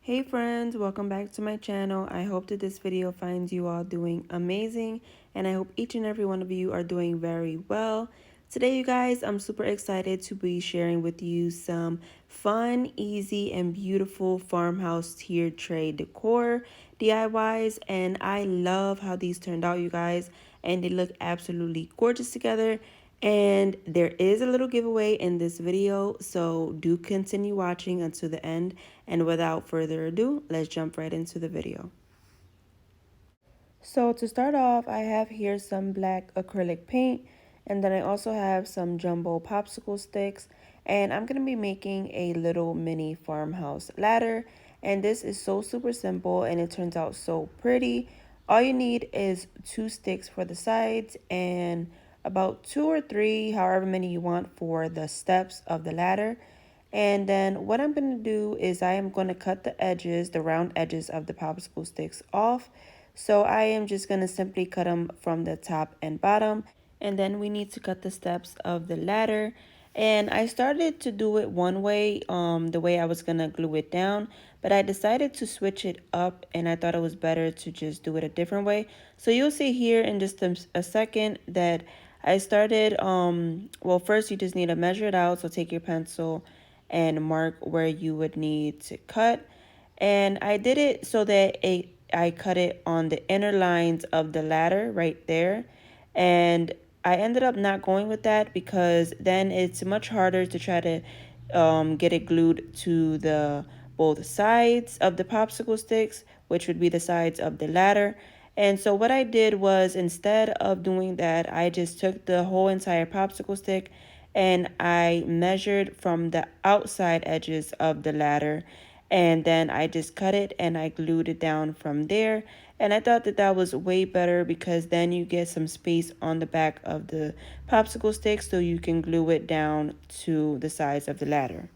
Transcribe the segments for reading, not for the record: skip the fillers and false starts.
Hey friends, welcome back to my channel. I hope that this video finds you all doing amazing, and I hope each and every one of you are doing very well. Today, you guys, I'm super excited to be sharing with you some fun, easy, and beautiful farmhouse tiered tray decor DIYs, and I love how these turned out, you guys, and they look absolutely gorgeous together. And there is a little giveaway in this video, so do continue watching until the end. And without further ado, let's jump right into the video. So to start off, I have here some black acrylic paint, and then I also have some jumbo popsicle sticks, and I'm going to be making a little mini farmhouse ladder. And this is so super simple, and it turns out so pretty. All you need is 2 sticks for the sides and about 2 or 3, however many you want, for the steps of the ladder. And then what I'm going to do is I am going to cut the edges, the round edges of the popsicle sticks off. So I am just going to simply cut them from the top and bottom. And then we need to cut the steps of the ladder. And I started to do it one way, the way I was going to glue it down. But I decided to switch it up, and I thought it was better to just do it a different way. So you'll see here in just a second that I started, well, first you just need to measure it out. So take your pencil and mark where you would need to cut. And I did it so that I cut it on the inner lines of the ladder right there. And I ended up not going with that because then it's much harder to try to get it glued to the both sides of the popsicle sticks, which would be the sides of the ladder. And so what I did was, instead of doing that, I just took the whole entire popsicle stick and I measured from the outside edges of the ladder, and then I just cut it and I glued it down from there. And I thought that that was way better because then you get some space on the back of the popsicle stick so you can glue it down to the sides of the ladder.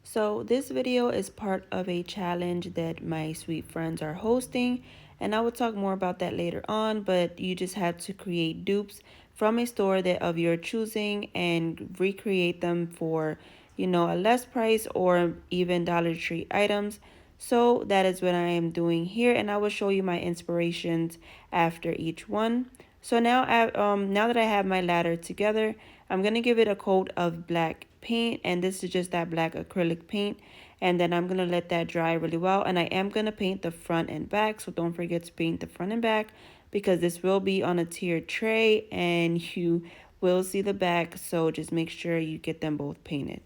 So this video is part of a challenge that my sweet friends are hosting, and I will talk more about that later on, but you just have to create dupes from a store that of your choosing and recreate them for, a less price or even Dollar Tree items. So that is what I am doing here, and I will show you my inspirations after each one. So now that I have my ladder together, I'm going to give it a coat of black paint, and this is just that black acrylic paint. And then I'm going to let that dry really well, and I am going to paint the front and back, so don't forget to paint the front and back because this will be on a tiered tray and you will see the back, so just make sure you get them both painted.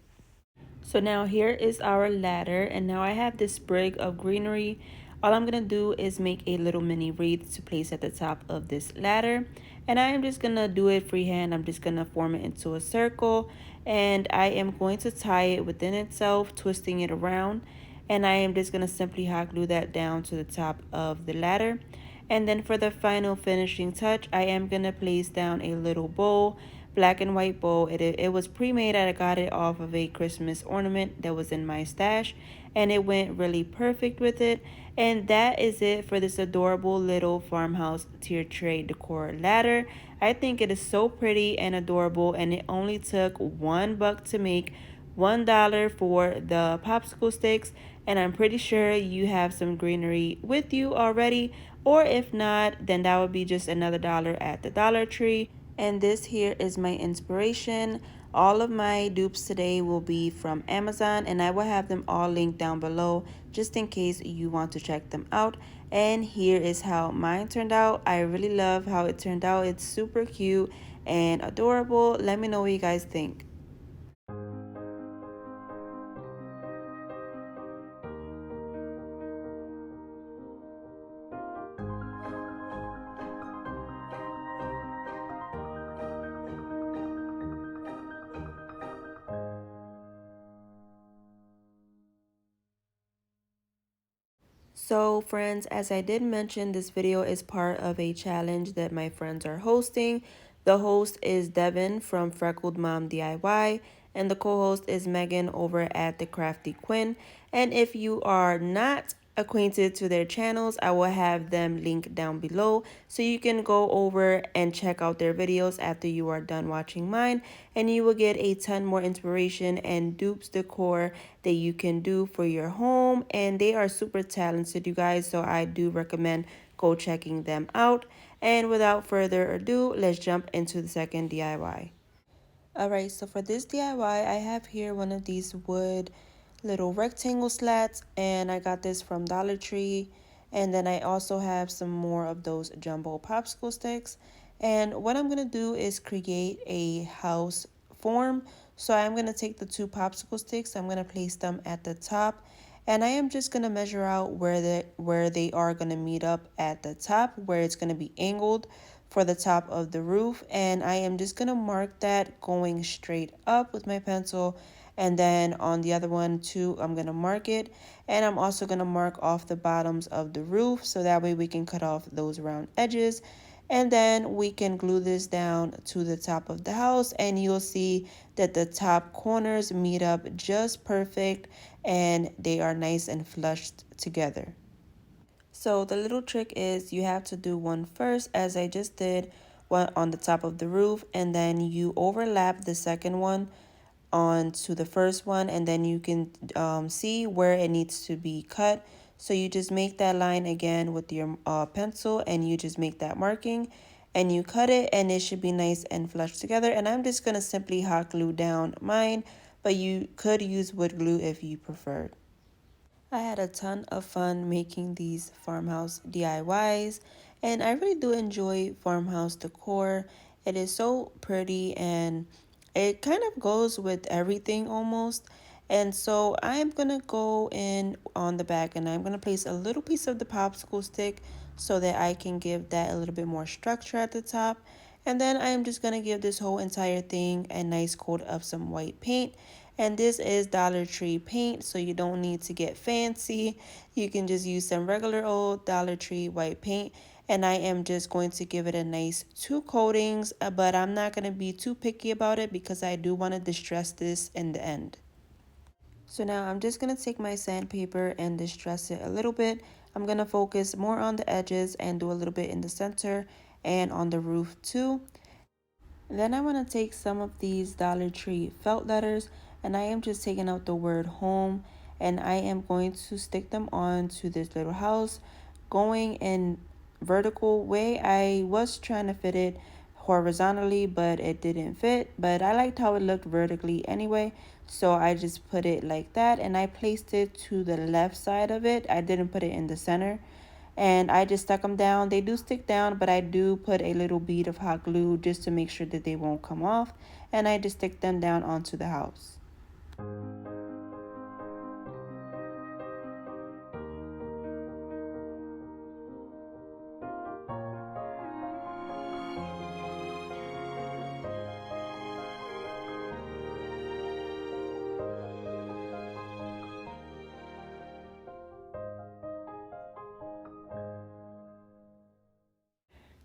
So now here is our ladder, and now I have this sprig of greenery. All I'm going to do is make a little mini wreath to place at the top of this ladder, and I am just going to do it freehand. I'm just going to form it into a circle, and I am going to tie it within itself, twisting it around, and I am just going to simply hot glue that down to the top of the ladder. And then for the final finishing touch, I am going to place down a little bowl, black and white bowl. It was pre-made. I got it off of a Christmas ornament that was in my stash, and it went really perfect with it. And that is it for this adorable little farmhouse tier tray decor ladder. I think it is so pretty and adorable, and it only took $1 to make, $1 for the popsicle sticks, and I'm pretty sure you have some greenery with you already, or if not, then that would be just another dollar at the Dollar Tree. And this here is my inspiration. All of my dupes today will be from Amazon, and I will have them all linked down below just in case you want to check them out. And here is how mine turned out. I really love how it turned out. It's super cute and adorable. Let me know what you guys think. So friends, as I did mention, this video is part of a challenge that my friends are hosting. The host is Devin from Freckled Mom DIY, and the co-host is Megan over at The Crafty Quinn. And if you are not acquainted to their channels, I will have them linked down below so you can go over and check out their videos after you are done watching mine, and you will get a ton more inspiration and dupes decor that you can do for your home. And they are super talented, you guys, so I do recommend go checking them out. And without further ado, let's jump into the second DIY. Alright, so for this DIY, I have here one of these wood little rectangle slats, and I got this from Dollar Tree. And then I also have some more of those jumbo popsicle sticks. And what I'm going to do is create a house form. So I'm going to take the two popsicle sticks, I'm going to place them at the top, and I am just going to measure out where they are going to meet up at the top, where it's going to be angled for the top of the roof. And I am just going to mark that going straight up with my pencil, and then on the other one too, I'm going to mark it. And I'm also going to mark off the bottoms of the roof so that way we can cut off those round edges. And then we can glue this down to the top of the house, and you'll see that the top corners meet up just perfect and they are nice and flushed together. So the little trick is you have to do one first, as I just did, one on the top of the roof, and then you overlap the second one onto the first one, and then you can see where it needs to be cut. So you just make that line again with your pencil, and you just make that marking and you cut it, and it should be nice and flush together. And I'm just going to simply hot glue down mine, but you could use wood glue if you preferred. I had a ton of fun making these farmhouse DIYs, and I really do enjoy farmhouse decor. It is so pretty and it kind of goes with everything almost. And so I'm gonna go in on the back, and I'm gonna place a little piece of the popsicle stick so that I can give that a little bit more structure at the top. And then I am just gonna give this whole entire thing a nice coat of some white paint. And this is Dollar Tree paint, so you don't need to get fancy. You can just use some regular old Dollar Tree white paint. And I am just going to give it a nice 2 coatings, but I'm not going to be too picky about it because I do want to distress this in the end. So now I'm just going to take my sandpaper and distress it a little bit. I'm going to focus more on the edges and do a little bit in the center and on the roof too. Then I want to take some of these Dollar Tree felt letters, and I am just taking out the word home, and I am going to stick them on to this little house going in vertical way. I was trying to fit it horizontally, but it didn't fit, but I liked how it looked vertically anyway, so I just put it like that, and I placed it to the left side of it. I didn't put it in the center, and I just stuck them down. They do stick down, but I do put a little bead of hot glue just to make sure that they won't come off, and I just stick them down onto the house.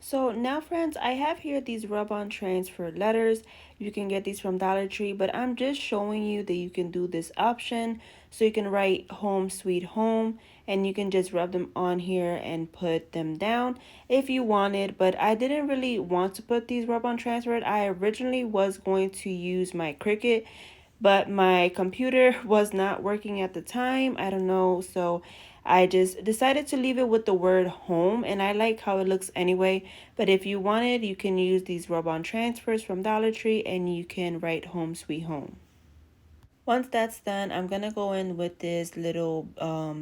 So now friends, I have here these rub-on transfer letters. You can get these from Dollar Tree, but I'm just showing you that you can do this option. So you can write home sweet home, and you can just rub them on here and put them down if you wanted. But I didn't really want to put these rub-on transfer. I originally was going to use my Cricut, but my computer was not working at the time. I don't know, so I just decided to leave it with the word home, and I like how it looks anyway. But if you wanted, you can use these rub-on transfers from Dollar Tree, and you can write home sweet home. Once that's done, I'm gonna go in with this little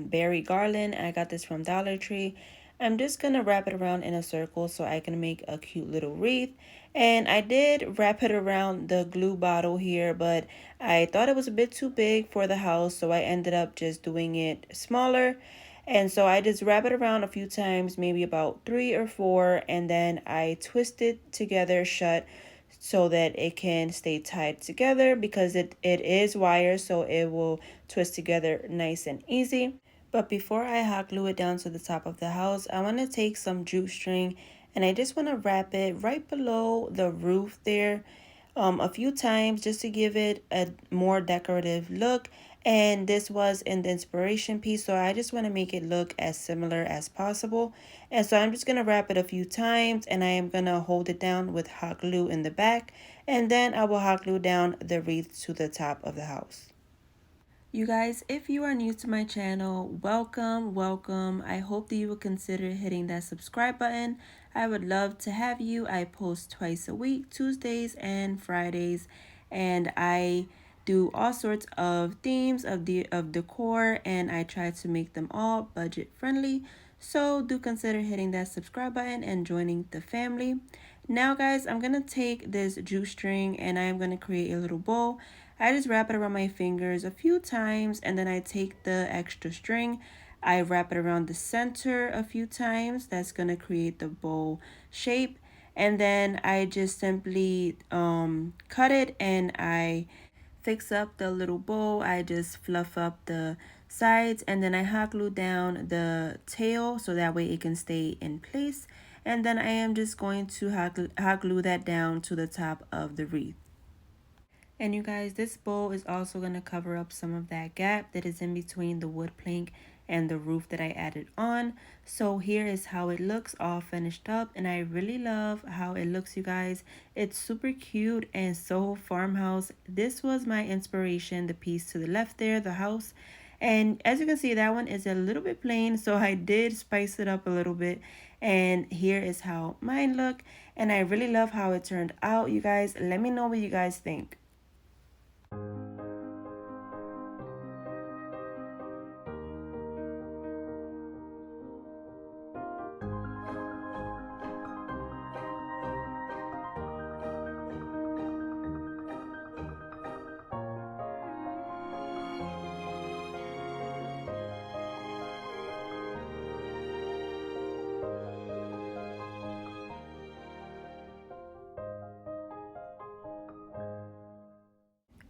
berry garland. I got this from Dollar Tree. I'm just gonna wrap it around in a circle so I can make a cute little wreath. And I did wrap it around the glue bottle here, but I thought it was a bit too big for the house, so I ended up just doing it smaller. And so I just wrap it around a few times, maybe about 3 or 4, and then I twist it together shut so that it can stay tied together, because it is wire, so it will twist together nice and easy. But before I hot glue it down to the top of the house, I want to take some jute string, and I just want to wrap it right below the roof there a few times just to give it a more decorative look. And this was in the inspiration piece, so I just want to make it look as similar as possible. And so I'm just going to wrap it a few times, and I am going to hold it down with hot glue in the back, and then I will hot glue down the wreath to the top of the house. You guys, if you are new to my channel, welcome. I hope that you will consider hitting that subscribe button. I would love to have you. I post twice a week, Tuesdays and Fridays, and I do all sorts of themes of decor, and I try to make them all budget friendly. So do consider hitting that subscribe button and joining the family. Now guys, I'm going to take this jute string and I'm going to create a little bow. I just wrap it around my fingers a few times, and then I take the extra string. I wrap it around the center a few times. That's going to create the bow shape. And then I just simply cut it, and I fix up the little bow. I just fluff up the sides, and then I hot glue down the tail so that way it can stay in place. And then I am just going to hot glue that down to the top of the wreath. And you guys, this bowl is also going to cover up some of that gap that is in between the wood plank and the roof that I added on. So here is how it looks all finished up, and I really love how it looks, you guys. It's super cute and so farmhouse. This was my inspiration, the piece to the left there, the house. And as you can see, that one is a little bit plain, so I did spice it up a little bit. And here is how mine look, and I really love how it turned out, you guys. Let me know what you guys think.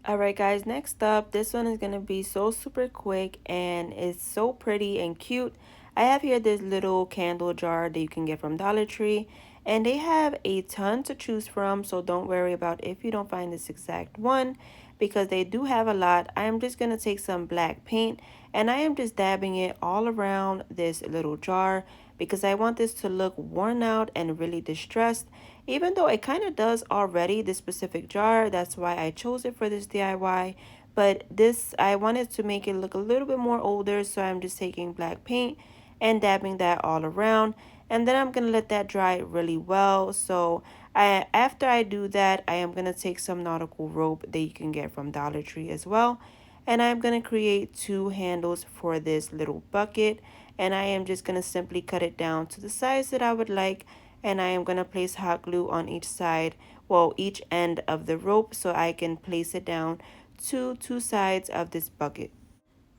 Alright guys, next up, this one is going to be so super quick and it's so pretty and cute. I have here this little candle jar that you can get from Dollar Tree, and they have a ton to choose from, so don't worry about if you don't find this exact one because they do have a lot. I am just going to take some black paint and I am just dabbing it all around this little jar because I want this to look worn out and really distressed. Even though it kind of does already, this specific jar, that's why I chose it for this DIY. But this, I wanted to make it look a little bit more older, so I'm just taking black paint and dabbing that all around. And then I'm going to let that dry really well. So after I do that, I am going to take some nautical rope that you can get from Dollar Tree as well. And I'm going to create two handles for this little bucket. And I am just going to simply cut it down to the size that I would like, and I am going to place hot glue on each side, well, each end of the rope, so I can place it down to two sides of this bucket.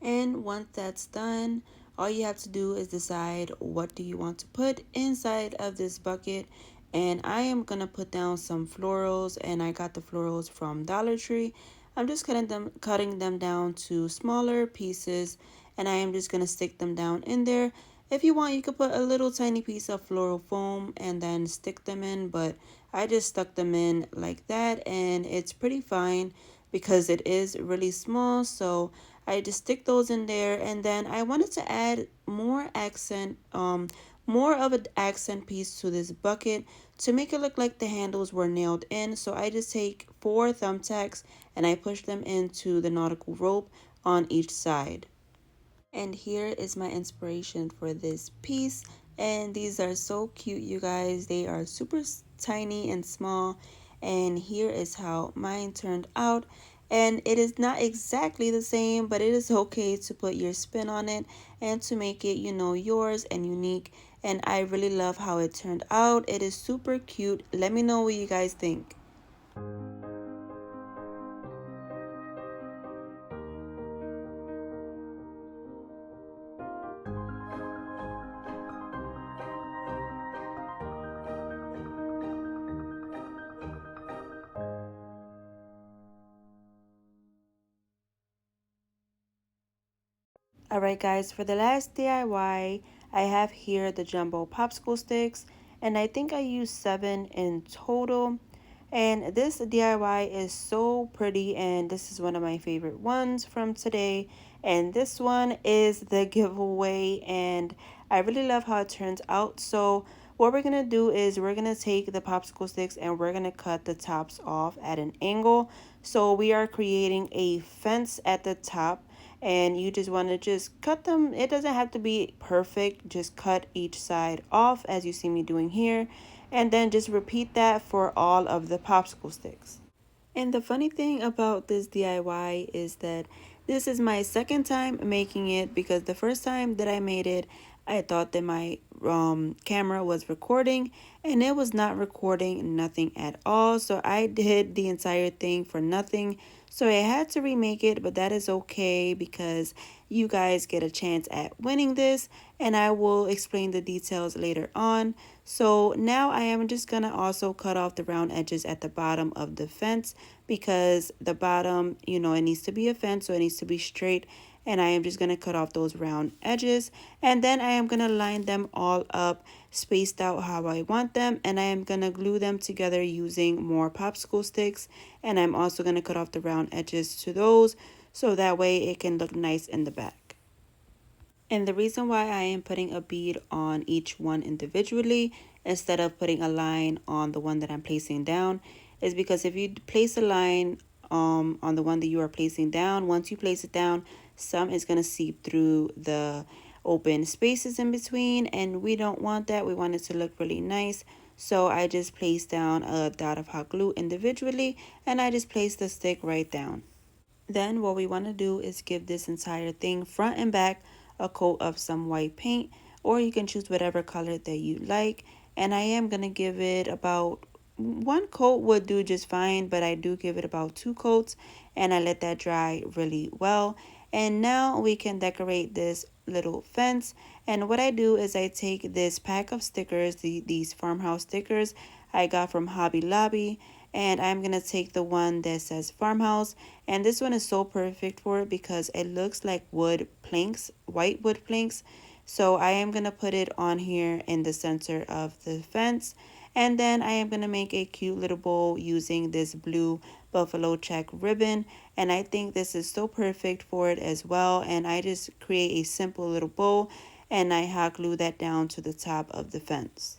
And once that's done, all you have to do is decide what do you want to put inside of this bucket. And I am going to put down some florals, and I got the florals from Dollar Tree. I'm just cutting them down to smaller pieces, and I am just going to stick them down in there. If you want, you could put a little tiny piece of floral foam and then stick them in, but I just stuck them in like that, and it's pretty fine because it is really small. So I just stick those in there, and then I wanted to add more of an accent piece to this bucket to make it look like the handles were nailed in. So I just take 4 thumbtacks and I push them into the nautical rope on each side. And here is my inspiration for this piece, and these are so cute, you guys. They are super tiny and small, and here is how mine turned out. And it is not exactly the same, but it is okay to put your spin on it and to make it, you know, yours and unique. And I really love how it turned out. It is super cute. Let me know what you guys think. Alright guys, for the last DIY, I have here the jumbo popsicle sticks, and I think I used 7 in total. And this DIY is so pretty, and this is one of my favorite ones from today. And this one is the giveaway, and I really love how it turns out. So what we're gonna do is we're gonna take the popsicle sticks and we're gonna cut the tops off at an angle. So we are creating a fence at the top, and you just want to just cut them. It doesn't have to be perfect, just cut each side off as you see me doing here, and then just repeat that for all of the popsicle sticks. And the funny thing about this DIY is that this is my second time making it, because the first time that I made it, I thought that my camera was recording, and it was not recording nothing at all. So I did the entire thing for nothing. So I had to remake it, but that is okay because you guys get a chance at winning this, and I will explain the details later on. So now I am just gonna also cut off the round edges at the bottom of the fence, because the bottom, it needs to be a fence, so it needs to be straight. And I am just gonna cut off those round edges, and then I am gonna line them all up, spaced out how I want them, and I am gonna glue them together using more popsicle sticks. And I'm also gonna cut off the round edges to those, so that way it can look nice in the back. And the reason why I am putting a bead on each one individually instead of putting a line on the one that I'm placing down is because if you place a line on the one that you are placing down, once you place it down, some is going to seep through the open spaces in between, and we don't want that. We want it to look really nice. So I just place down a dot of hot glue individually, and I just place the stick right down. Then what we want to do is give this entire thing front and back a coat of some white paint, or you can choose whatever color that you like. And I am going to give it about one coat would do just fine, but I do give it about 2 coats, and I let that dry really well. And now we can decorate this little fence. And what I do is I take this pack of stickers, these Farmhouse stickers I got from Hobby Lobby, and I'm gonna take the one that says Farmhouse, and this one is so perfect for it because it looks like wood planks, white wood planks. So I am gonna put it on here in the center of the fence, and then I am gonna make a cute little bow using this blue buffalo check ribbon, and I think this is so perfect for it as well. And I just create a simple little bow, and I hot glue that down to the top of the fence.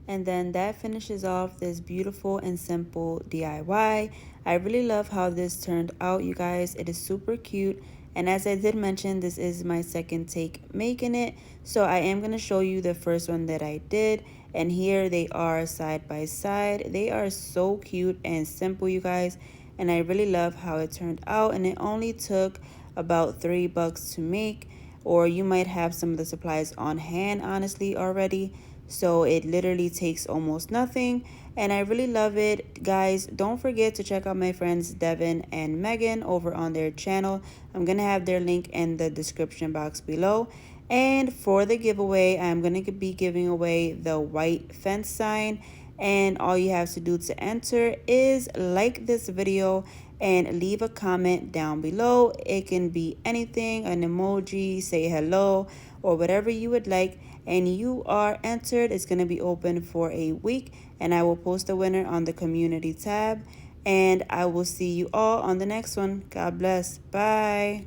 And then that finishes off this beautiful and simple DIY. I really love how this turned out, you guys. It is super cute. And as I did mention, this is my second take making it. So I am going to show you the first one that I did. And here they are side by side. They are so cute and simple, you guys. And I really love how it turned out. And it only took about $3 to make. Or you might have some of the supplies on hand, honestly, already. So it literally takes almost nothing, and I really love it. Guys, don't forget to check out my friends Devin and Megan over on their channel. I'm gonna have their link in the description box below. And for the giveaway, I'm gonna be giving away the white fence sign, and all you have to do to enter is like this video and leave a comment down below. It can be anything, an emoji, say hello, or whatever you would like, and you are entered. It's going to be open for a week, and I will post the winner on the community tab, and I will see you all on the next one. God bless. Bye.